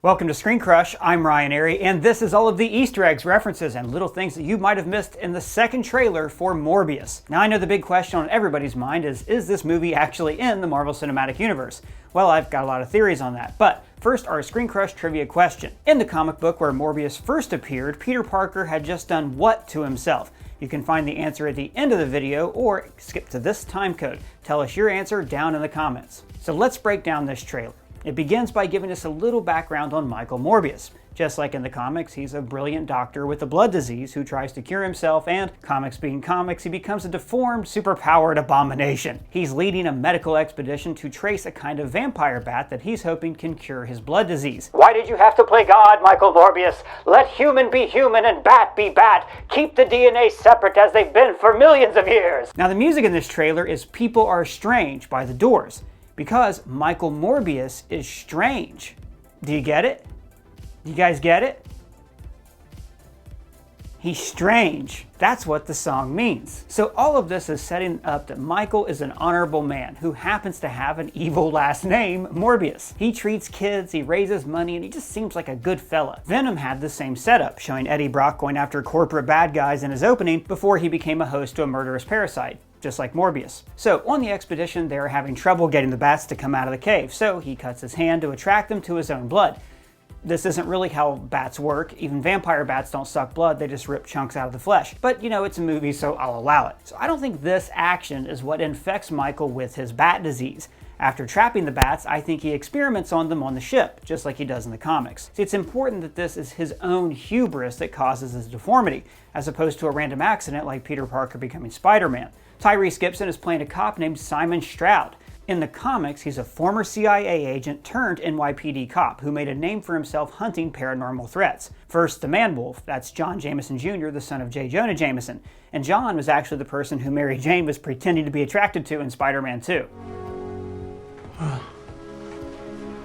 Welcome to ScreenCrush, I'm Ryan Arey, and this is all of the Easter eggs, references, and little things that you might have missed in the second trailer for Morbius. Now I know the big question on everybody's mind is this movie actually in the Marvel Cinematic Universe? Well, I've got a lot of theories on that, but first our ScreenCrush trivia question. In the comic book where Morbius first appeared, Peter Parker had just done what to himself? You can find the answer at the end of the video or skip to this time code. Tell us your answer down in the comments. So let's break down this trailer. It begins by giving us a little background on Michael Morbius. Just like in the comics, he's a brilliant doctor with a blood disease who tries to cure himself, and comics being comics, he becomes a deformed, superpowered abomination. He's leading a medical expedition to trace a kind of vampire bat that he's hoping can cure his blood disease. Why did you have to play God, Michael Morbius? Let human be human and bat be bat. Keep the DNA separate as they've been for millions of years. Now the music in this trailer is People Are Strange by The Doors, because Michael Morbius is strange. Do you get it? You guys get it? He's strange. That's what the song means. So all of this is setting up that Michael is an honorable man who happens to have an evil last name, Morbius. He treats kids, he raises money, and he just seems like a good fella. Venom had the same setup, showing Eddie Brock going after corporate bad guys in his opening before he became a host to a murderous parasite, just like Morbius. So on the expedition, they're having trouble getting the bats to come out of the cave, so he cuts his hand to attract them to his own blood. This isn't really how bats work. Even vampire bats don't suck blood, they just rip chunks out of the flesh. But you know, it's a movie, so I'll allow it. So I don't think this action is what infects Michael with his bat disease. After trapping the bats, I think he experiments on them on the ship, just like he does in the comics. See, it's important that this is his own hubris that causes his deformity, as opposed to a random accident like Peter Parker becoming Spider-Man. Tyrese Gibson is playing a cop named Simon Stroud. In the comics, he's a former CIA agent turned NYPD cop who made a name for himself hunting paranormal threats. First, the Man-Wolf, that's John Jameson Jr., the son of J. Jonah Jameson. And John was actually the person who Mary Jane was pretending to be attracted to in Spider-Man 2.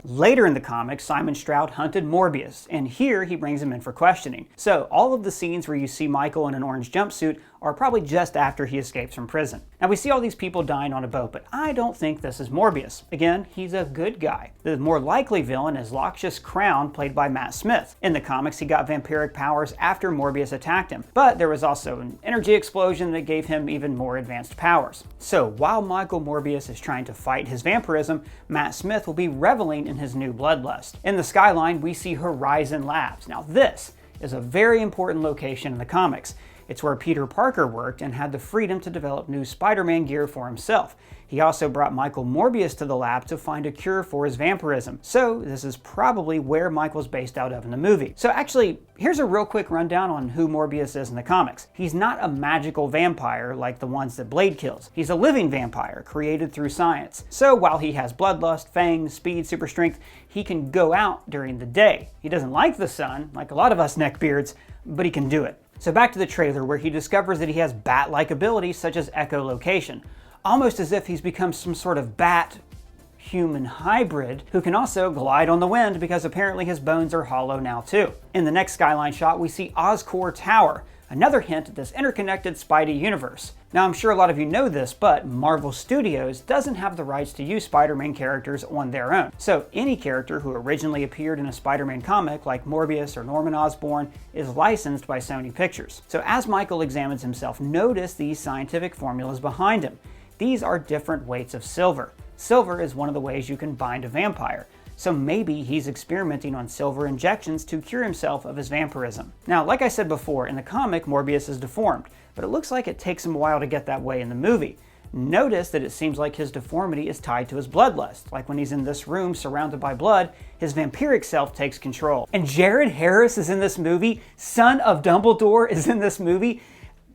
Later in the comics, Simon Stroud hunted Morbius, and here he brings him in for questioning. So all of the scenes where you see Michael in an orange jumpsuit are probably just after he escapes from prison. Now we see all these people dying on a boat, but I don't think this is Morbius. Again, he's a good guy. The more likely villain is Loxias Crown, played by Matt Smith. In the comics, he got vampiric powers after Morbius attacked him, but there was also an energy explosion that gave him even more advanced powers. So while Michael Morbius is trying to fight his vampirism, Matt Smith will be reveling in his new bloodlust. In the skyline, we see Horizon Labs. Now this is a very important location in the comics. It's where Peter Parker worked and had the freedom to develop new Spider-Man gear for himself. He also brought Michael Morbius to the lab to find a cure for his vampirism. So this is probably where Michael's based out of in the movie. So actually, here's a real quick rundown on who Morbius is in the comics. He's not a magical vampire like the ones that Blade kills. He's a living vampire created through science. So while he has bloodlust, fangs, speed, super strength, he can go out during the day. He doesn't like the sun, like a lot of us neckbeards, but he can do it. So back to the trailer where he discovers that he has bat-like abilities such as echolocation, almost as if he's become some sort of bat-human hybrid who can also glide on the wind because apparently his bones are hollow now too. In the next skyline shot, we see Oscorp Tower, another hint at this interconnected Spidey universe. Now I'm sure a lot of you know this, but Marvel Studios doesn't have the rights to use Spider-Man characters on their own. So any character who originally appeared in a Spider-Man comic like Morbius or Norman Osborn is licensed by Sony Pictures. So as Michael examines himself, notice these scientific formulas behind him. These are different weights of silver. Silver is one of the ways you can bind a vampire. So maybe he's experimenting on silver injections to cure himself of his vampirism. Now, like I said before, in the comic, Morbius is deformed, but it looks like it takes him a while to get that way in the movie. Notice that it seems like his deformity is tied to his bloodlust. Like when he's in this room surrounded by blood, his vampiric self takes control. And Jared Harris is in this movie. Son of Dumbledore is in this movie.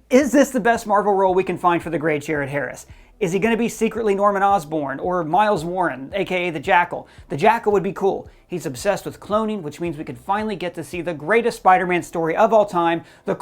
Is this the best Marvel role we can find for the great Jared Harris? Is he going to be secretly Norman Osborn or Miles Warren, aka the Jackal? The Jackal would be cool. He's obsessed with cloning, which means we could finally get to see the greatest Spider-Man story of all time, the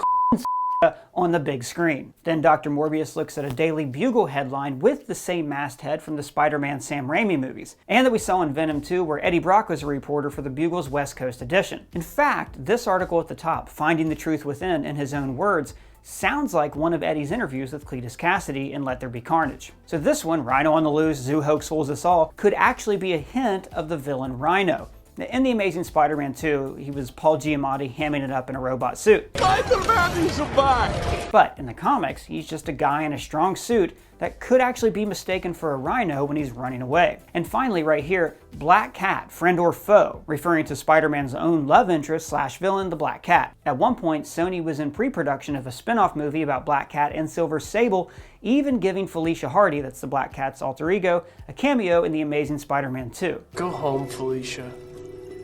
on the big screen. Then Dr. Morbius looks at a Daily Bugle headline with the same masthead from the Spider-Man Sam Raimi movies, and that we saw in Venom 2 where Eddie Brock was a reporter for the Bugle's West Coast edition. In fact, this article at the top, Finding the Truth Within, in his own words, sounds like one of Eddie's interviews with Cletus Cassidy in Let There Be Carnage. So this one, Rhino on the Loose, Zoo Hoax Fools Us All, could actually be a hint of the villain Rhino. In The Amazing Spider-Man 2, he was Paul Giamatti hamming it up in a robot suit. Spider-Man survived! But in the comics, he's just a guy in a strong suit that could actually be mistaken for a rhino when he's running away. And finally, right here, Black Cat, friend or foe, referring to Spider-Man's own love interest slash villain, the Black Cat. At one point, Sony was in pre-production of a spin-off movie about Black Cat and Silver Sable, even giving Felicia Hardy, that's the Black Cat's alter ego, a cameo in The Amazing Spider-Man 2. Go home, Felicia.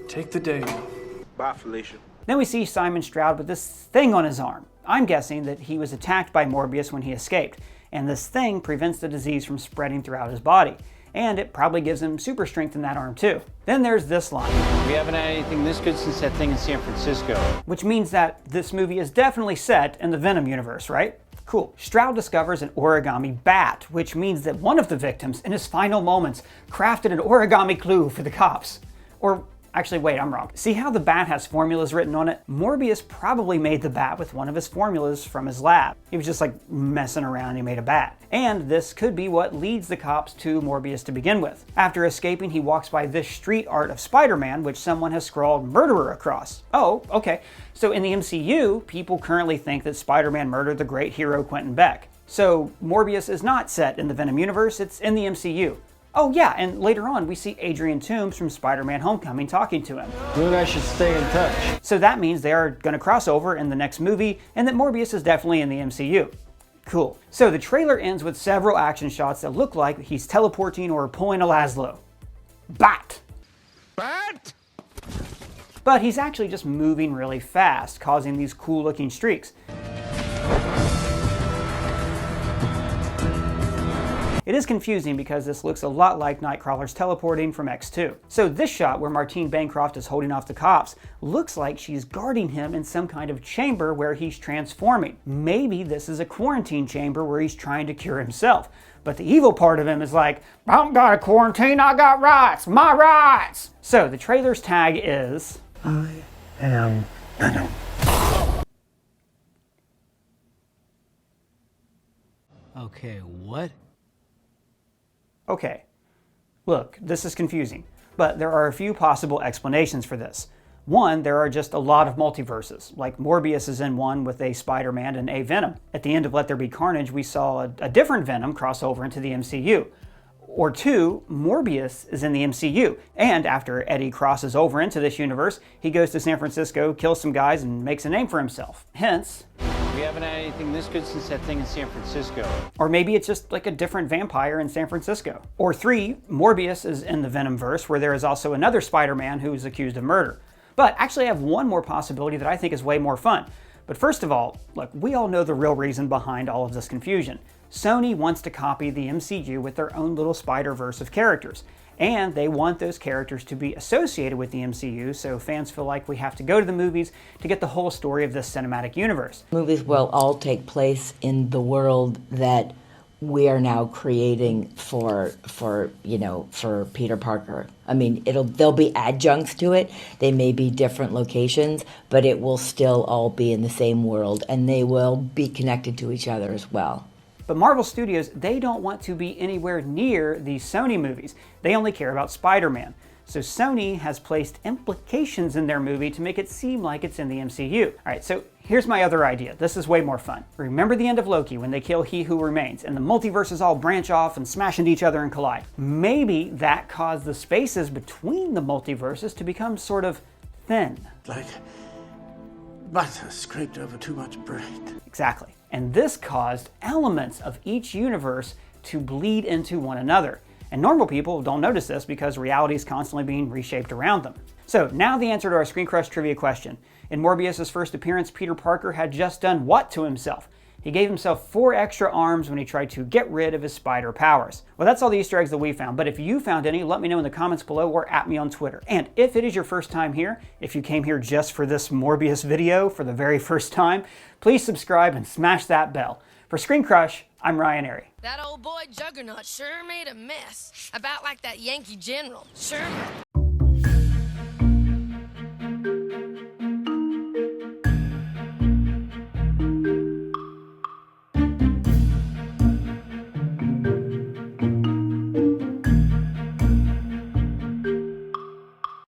Take the day off. Bye, Felicia. Then we see Simon Stroud with this thing on his arm. I'm guessing that he was attacked by Morbius when he escaped, and this thing prevents the disease from spreading throughout his body. And it probably gives him super strength in that arm too. Then there's this line. We haven't had anything this good since that thing in San Francisco. Which means that this movie is definitely set in the Venom universe, right? Cool. Stroud discovers an origami bat, which means that one of the victims, in his final moments, crafted an origami clue for the cops. Or actually, wait, I'm wrong. See how the bat has formulas written on it? Morbius probably made the bat with one of his formulas from his lab. He was just like messing around and he made a bat. And this could be what leads the cops to Morbius to begin with. After escaping, he walks by this street art of Spider-Man, which someone has scrawled murderer across. Oh, okay. So in the MCU, people currently think that Spider-Man murdered the great hero Quentin Beck. So Morbius is not set in the Venom universe, it's in the MCU. Oh yeah, and later on we see Adrian Toomes from Spider-Man Homecoming talking to him. You and I should stay in touch. So that means they are going to cross over in the next movie, and that Morbius is definitely in the MCU. Cool. So the trailer ends with several action shots that look like he's teleporting or pulling a Laszlo. Bat! Bat? But he's actually just moving really fast, causing these cool looking streaks. It is confusing because this looks a lot like Nightcrawler's teleporting from X2. So this shot where Martine Bancroft is holding off the cops looks like she's guarding him in some kind of chamber where he's transforming. Maybe this is a quarantine chamber where he's trying to cure himself. But the evil part of him is like, I don't got a quarantine, I got rights, my rights! So the trailer's tag is... I am Venom. Okay, what? Okay, look, this is confusing, but there are a few possible explanations for this. One, there are just a lot of multiverses, like Morbius is in one with a Spider-Man and a Venom. At the end of Let There Be Carnage, we saw a different Venom cross over into the MCU. Or two, Morbius is in the MCU, and after Eddie crosses over into this universe, he goes to San Francisco, kills some guys, and makes a name for himself. Hence, We haven't had anything this good since that thing in San Francisco. or maybe it's just like a different vampire in San Francisco. Or three, Morbius is in the Venomverse, where there is also another Spider-Man who is accused of murder. But actually I have one more possibility that I think is way more fun. But first of all, look, we all know the real reason behind all of this confusion. Sony wants to copy the MCU with their own little Spider-Verse of characters. And they want those characters to be associated with the MCU, so fans feel like we have to go to the movies to get the whole story of this cinematic universe. Movies will all take place in the world that we are now creating for Peter Parker. I mean, there'll be adjuncts to it. They may be different locations, but it will still all be in the same world, and they will be connected to each other as well. But Marvel Studios, they don't want to be anywhere near these Sony movies. They only care about Spider-Man. So Sony has placed implications in their movie to make it seem like it's in the MCU. All right, so here's my other idea. This is way more fun. Remember the end of Loki when they kill He Who Remains and the multiverses all branch off and smash into each other and collide? Maybe that caused the spaces between the multiverses to become sort of thin. Like butter scraped over too much bread. Exactly. And this caused elements of each universe to bleed into one another. And normal people don't notice this because reality is constantly being reshaped around them. So now the answer to our ScreenCrush trivia question. In Morbius' first appearance, Peter Parker had just done what to himself? He gave himself 4 extra arms when he tried to get rid of his spider powers. Well, that's all the Easter eggs that we found, but if you found any, let me know in the comments below or at me on Twitter. And if it is your first time here, if you came here just for this Morbius video for the very first time, please subscribe and smash that bell. For ScreenCrush, I'm Ryan Arey. That old boy Juggernaut sure made a mess. About like that Yankee general. Sure.